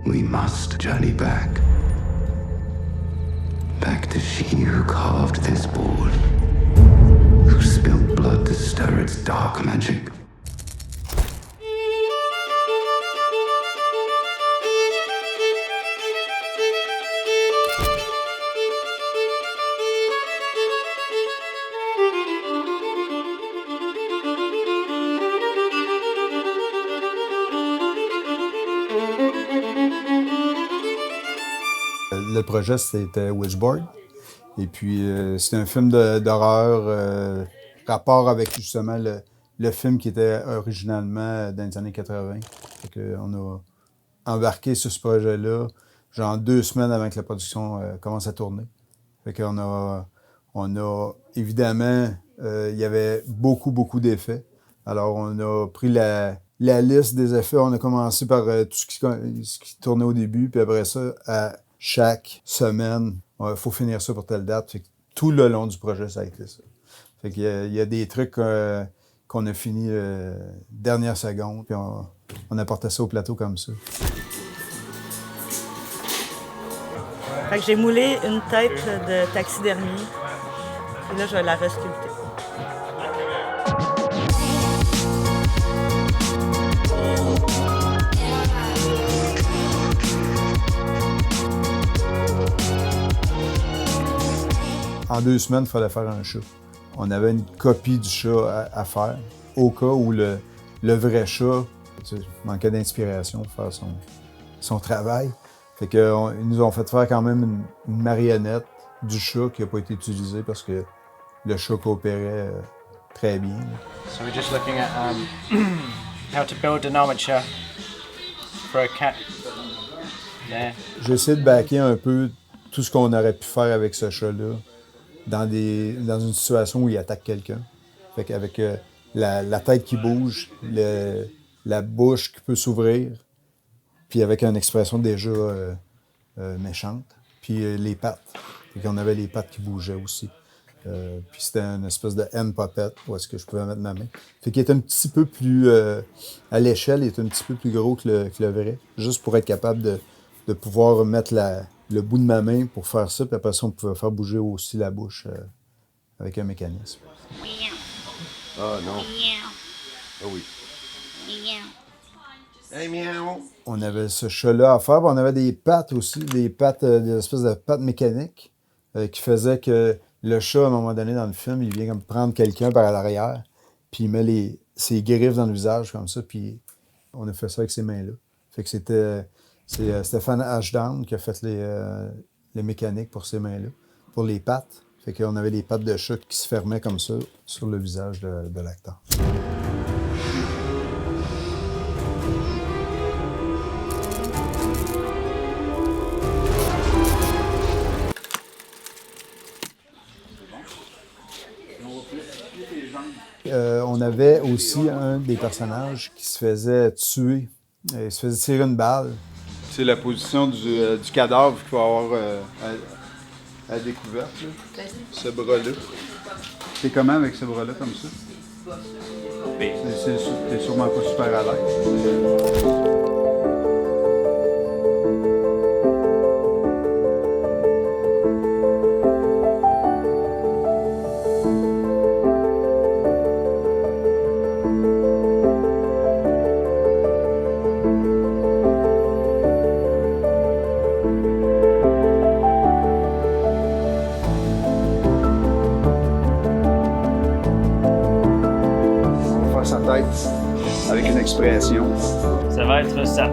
We must journey back. Back to she who carved this board. Who spilled blood to stir its dark magic. Le projet, c'était Witchboard. Et puis, c'est un film d'horreur, rapport avec justement le film qui était originalement dans les années 80. Fait qu'on a embarqué sur ce projet-là, genre 2 semaines avant que la production commence à tourner. Fait qu'on a évidemment, il y avait beaucoup d'effets. Alors, on a pris la liste des effets. On a commencé par tout ce qui tournait au début, puis après ça, à chaque semaine, il faut finir ça pour telle date. Fait que tout le long du projet, ça a été ça. Fait qu'il y a des trucs qu'on a fini dernière seconde, puis on apportait ça au plateau comme ça. Fait que j'ai moulé une tête de taxidermie, et là, je vais la resculpter. En 2 semaines, il fallait faire un chat. On avait une copie du chat à faire, au cas où le vrai chat manquait d'inspiration pour faire son travail. Fait qu'ils nous ont fait faire quand même une marionnette du chat qui n'a pas été utilisée parce que le chat coopérait très bien. So we're just looking at how to build an armature for a cat. Yeah. J'ai essayé de backer un peu tout ce qu'on aurait pu faire avec ce chat-là dans une situation où il attaque quelqu'un. Fait qu'avec la tête qui bouge, la bouche qui peut s'ouvrir, puis avec une expression déjà méchante, puis les pattes. Fait qu'on avait les pattes qui bougeaient aussi. Puis c'était une espèce de M-puppet, où est-ce que je pouvais mettre ma main. Fait qu'il était un petit peu plus... à l'échelle, il était un petit peu plus gros que le vrai, juste pour être capable de pouvoir mettre le bout de ma main pour faire ça, puis après ça, on pouvait faire bouger aussi la bouche avec un mécanisme. Oh non. Oh oui. Hey, miaou! On avait ce chat-là à faire, puis on avait des pattes aussi, des espèces de pattes mécaniques qui faisaient que le chat, à un moment donné dans le film, il vient comme prendre quelqu'un par l'arrière, puis il met ses griffes dans le visage comme ça, puis on a fait ça avec ses mains-là. Fait que c'est Stéphane Ashdown qui a fait les mécaniques pour ces mains-là, pour les pattes. Fait qu'on avait les pattes de chat qui se fermaient comme ça sur le visage de l'acteur. On avait aussi un des personnages qui se faisait tuer. Il se faisait tirer une balle. C'est la position du cadavre qu'il faut avoir à découverte. Là. Ce bras-là. T'es comment avec ce bras-là comme ça? T'es sûrement pas super à l'aise. Sa tête avec une expression. Ça va être ça.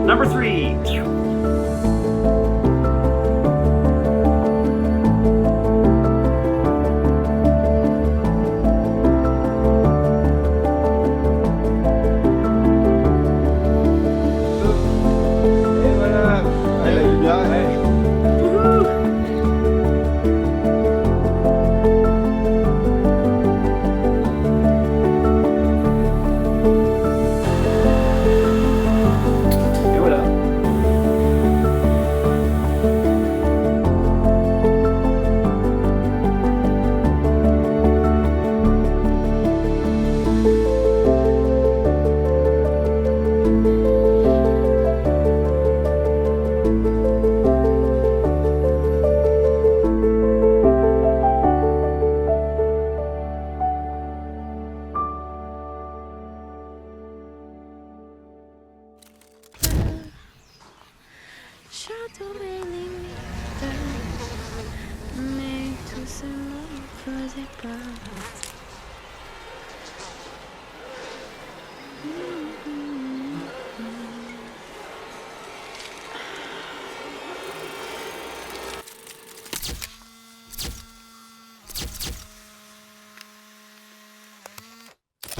Number 3. Et voilà, la lumière.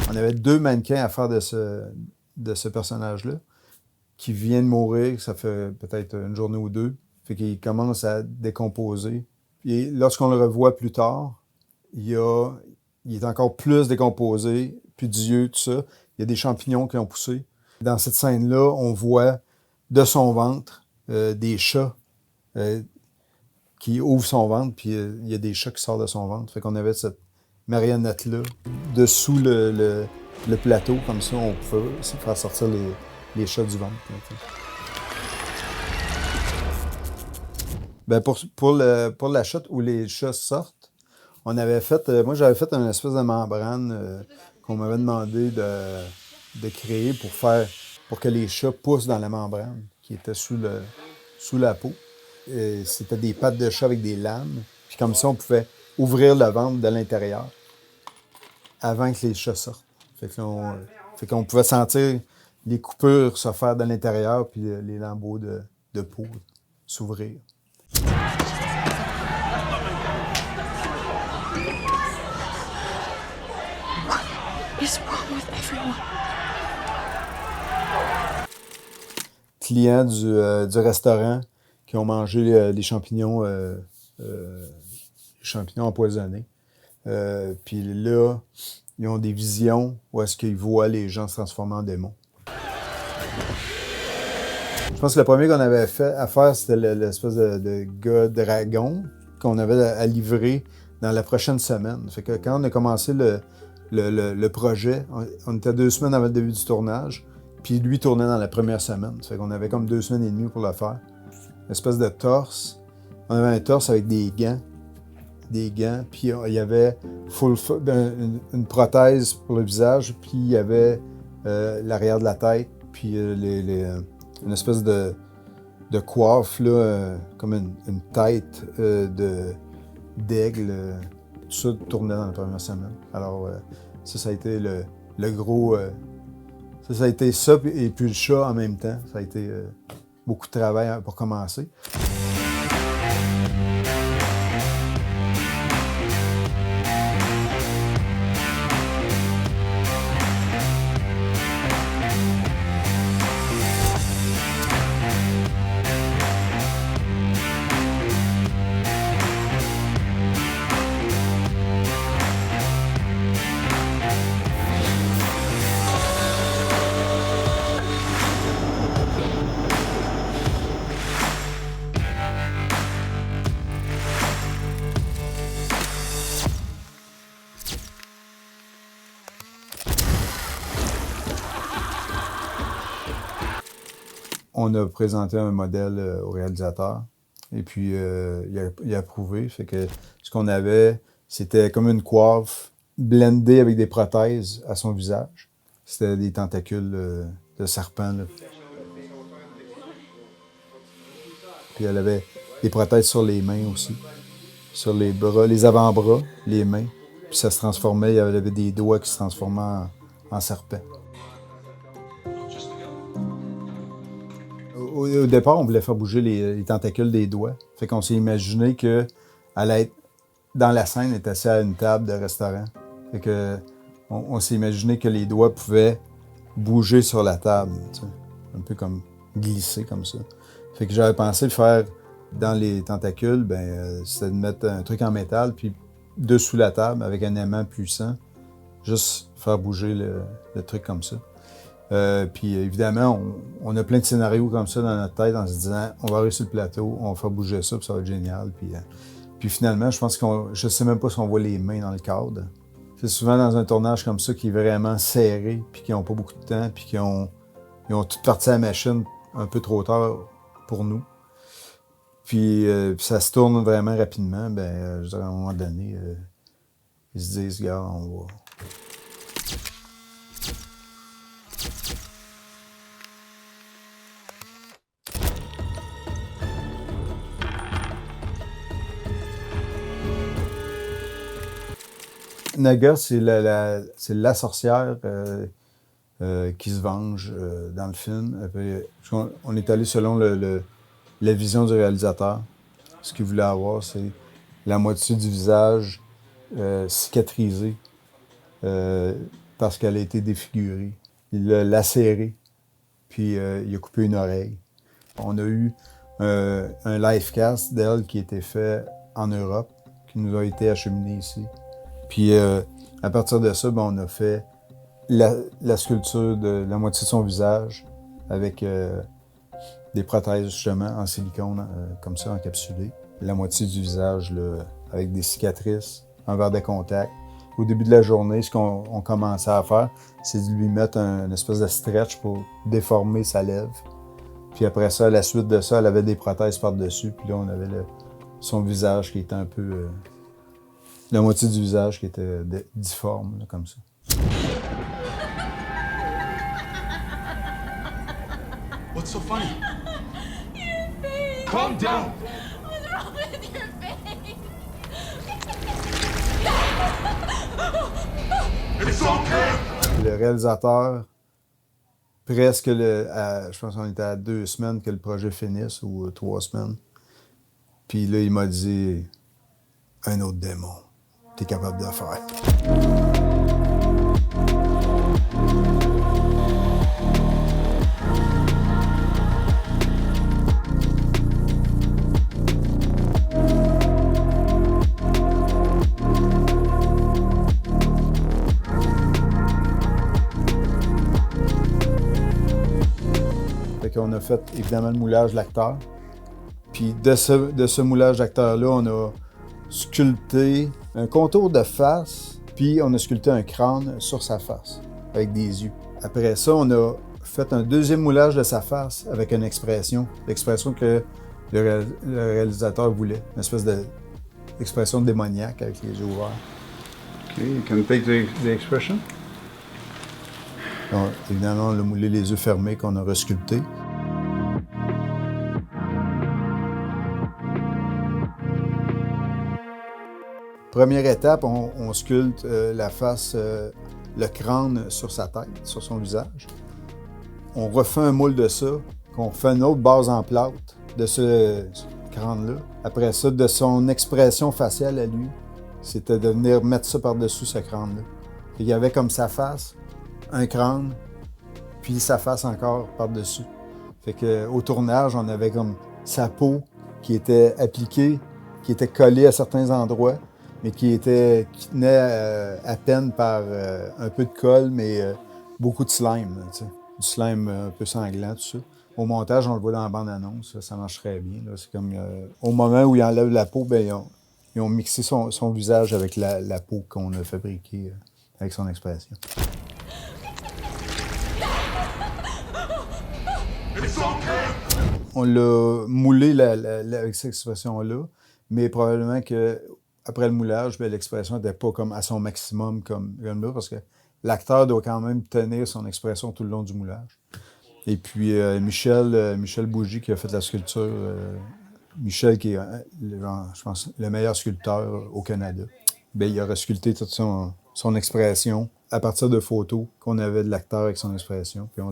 On avait 2 mannequins à faire de ce personnage-là, qui vient de mourir, ça fait peut-être une journée ou 2. Fait qu'il commence à décomposer. Et lorsqu'on le revoit plus tard, il est encore plus décomposé, plus d'yeux, tout ça. Il y a des champignons qui ont poussé. Dans cette scène-là, on voit de son ventre des chats qui ouvrent son ventre, puis il y a des chats qui sortent de son ventre. Fait qu'on avait cette marionnette-là dessous le plateau, comme ça, on pouvait faire sortir les chats du ventre. Ben pour la shot où les chats sortent, on avait fait, moi j'avais fait une espèce de membrane qu'on m'avait demandé de créer pour que les chats poussent dans la membrane qui était sous la peau. C'était des pattes de chat avec des lames. Puis comme ça, on pouvait ouvrir le ventre de l'intérieur avant que les chats sortent. Fait qu'on pouvait sentir les coupures se faire de l'intérieur puis les lambeaux de peau s'ouvrir. Is wrong with everyone? Clients du restaurant qui ont mangé les champignons empoisonnés. Puis là, ils ont des visions où est-ce qu'ils voient les gens se transformer en démons. Je pense que le premier qu'on avait fait à faire, c'était l'espèce de gars dragon qu'on avait à livrer dans la prochaine semaine. Fait que quand on a commencé le projet, on était 2 semaines avant le début du tournage, puis lui tournait dans la première semaine. Fait qu'on avait comme 2 semaines et demie pour le faire. Une espèce de torse. On avait un torse avec des gants, puis il y avait une prothèse pour le visage, puis il y avait l'arrière de la tête, puis une espèce de coiffe, là, comme une tête d'aigle. Tout ça tournait dans la première semaine. Alors, ça a été le gros... ça a été ça, et puis le chat en même temps. Ça a été beaucoup de travail pour commencer. On a présenté un modèle au réalisateur et puis il a approuvé. Fait que ce qu'on avait, c'était comme une coiffe blendée avec des prothèses à son visage. C'était des tentacules de serpent, là. Puis elle avait des prothèses sur les mains aussi, sur les bras, les avant-bras, les mains. Puis ça se transformait, il y avait des doigts qui se transformaient en serpent. Au départ, on voulait faire bouger les tentacules des doigts. Fait qu'on s'est imaginé qu'elle allait être dans la scène, elle était assise à une table de restaurant. Fait que on s'est imaginé que les doigts pouvaient bouger sur la table, tu sais, un peu comme glisser comme ça. Fait que j'avais pensé le faire dans les tentacules, c'était de mettre un truc en métal, puis dessous la table, avec un aimant puissant, juste faire bouger le truc comme ça. Puis évidemment, on a plein de scénarios comme ça dans notre tête en se disant on va arriver sur le plateau, on va faire bouger ça, puis ça va être génial. Puis finalement, je pense je sais même pas si on voit les mains dans le cadre. C'est souvent dans un tournage comme ça qui est vraiment serré, puis qui n'ont pas beaucoup de temps, puis ils ont tout parti à la machine un peu trop tard pour nous. Puis ça se tourne vraiment rapidement. Je dirais à un moment donné, ils se disent, regarde, on va... Naga, c'est la sorcière qui se venge dans le film. On est allé selon la vision du réalisateur. Ce qu'il voulait avoir, c'est la moitié du visage cicatrisé parce qu'elle a été défigurée. Il l'a lacérée, puis il a coupé une oreille. On a eu un live cast d'elle qui a été fait en Europe, qui nous a été acheminé ici. Puis à partir de ça, ben, on a fait la sculpture de la moitié de son visage avec des prothèses justement en silicone, comme ça, encapsulées. La moitié du visage là, avec des cicatrices, un verre de contact. Au début de la journée, ce qu'on commençait à faire, c'est de lui mettre une espèce de stretch pour déformer sa lèvre. Puis après ça, à la suite de ça, elle avait des prothèses par-dessus. Puis là, on avait son visage qui était un peu... la moitié du visage qui était difforme, là, comme ça. What's so funny? Calm down! What's wrong with your face? It's okay! Le réalisateur, presque, je pense qu'on était à 2 semaines que le projet finisse, ou 3 semaines. Puis là, il m'a dit, un autre démon, t'es capable de faire. On a fait évidemment le moulage de l'acteur. Puis de ce moulage d'acteur-là, on a sculpté un contour de face, puis on a sculpté un crâne sur sa face, avec des yeux. Après ça, on a fait un deuxième moulage de sa face avec une expression, l'expression que le réalisateur voulait, une espèce d'expression démoniaque avec les yeux ouverts. Okay, can you take the expression? Donc, évidemment, on a moulé les yeux fermés qu'on a resculptés. Première étape, on sculpte la face, le crâne sur sa tête, sur son visage. On refait un moule de ça, qu'on fait une autre base en plâtre de ce crâne-là. Après ça, de son expression faciale à lui, c'était de venir mettre ça par-dessus ce crâne-là. Il y avait comme sa face, un crâne, puis sa face encore par-dessus. Fait qu'au tournage, on avait comme sa peau qui était appliquée, qui était collée à certains endroits, mais qui tenait à peine par un peu de colle, mais beaucoup de slime, tu sais. Du slime un peu sanglant, tout ça. Au montage, on le voit dans la bande-annonce, ça marche très bien. C'est comme au moment où il enlève la peau, ben, ils ont mixé son visage avec la peau qu'on a fabriquée avec son expression. On l'a moulé avec cette expression-là, mais probablement que après le moulage, ben, l'expression n'était pas comme à son maximum comme là, parce que l'acteur doit quand même tenir son expression tout le long du moulage. Et puis Michel Bougie qui a fait la sculpture, Michel qui est, je pense, le meilleur sculpteur au Canada, ben, il a resculpté toute son expression à partir de photos qu'on avait de l'acteur avec son expression, puis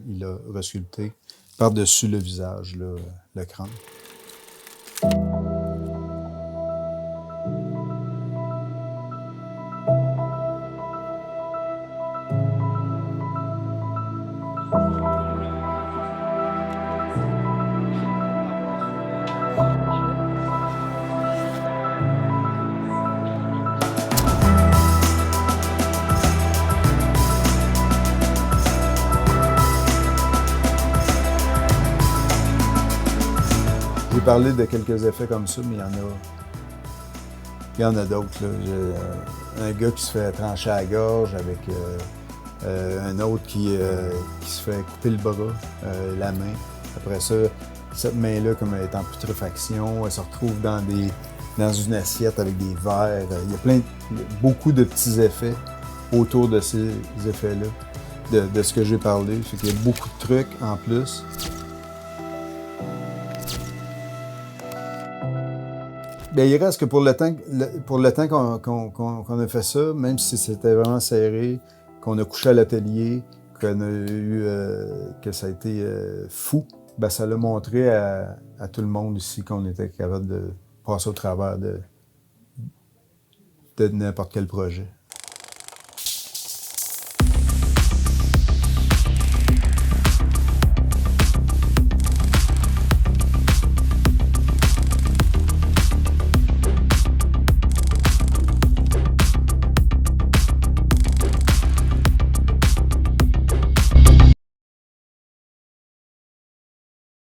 il a resculpté par-dessus le visage, là, le crâne. J'ai parlé de quelques effets comme ça, mais il y en a d'autres. Un gars qui se fait trancher à la gorge avec un autre qui se fait couper le bras, la main. Après ça, cette main-là, comme elle est en putréfaction, elle se retrouve dans une assiette avec des verres. Il y a beaucoup de petits effets autour de ces effets-là, de ce que j'ai parlé. Fait qu'il y a beaucoup de trucs en plus. Bien, il reste que pour le temps qu'on a fait ça, même si c'était vraiment serré, qu'on a couché à l'atelier, qu'on a eu, que ça a été fou, ben, ça l'a montré à tout le monde ici qu'on était capable de passer au travers de n'importe quel projet.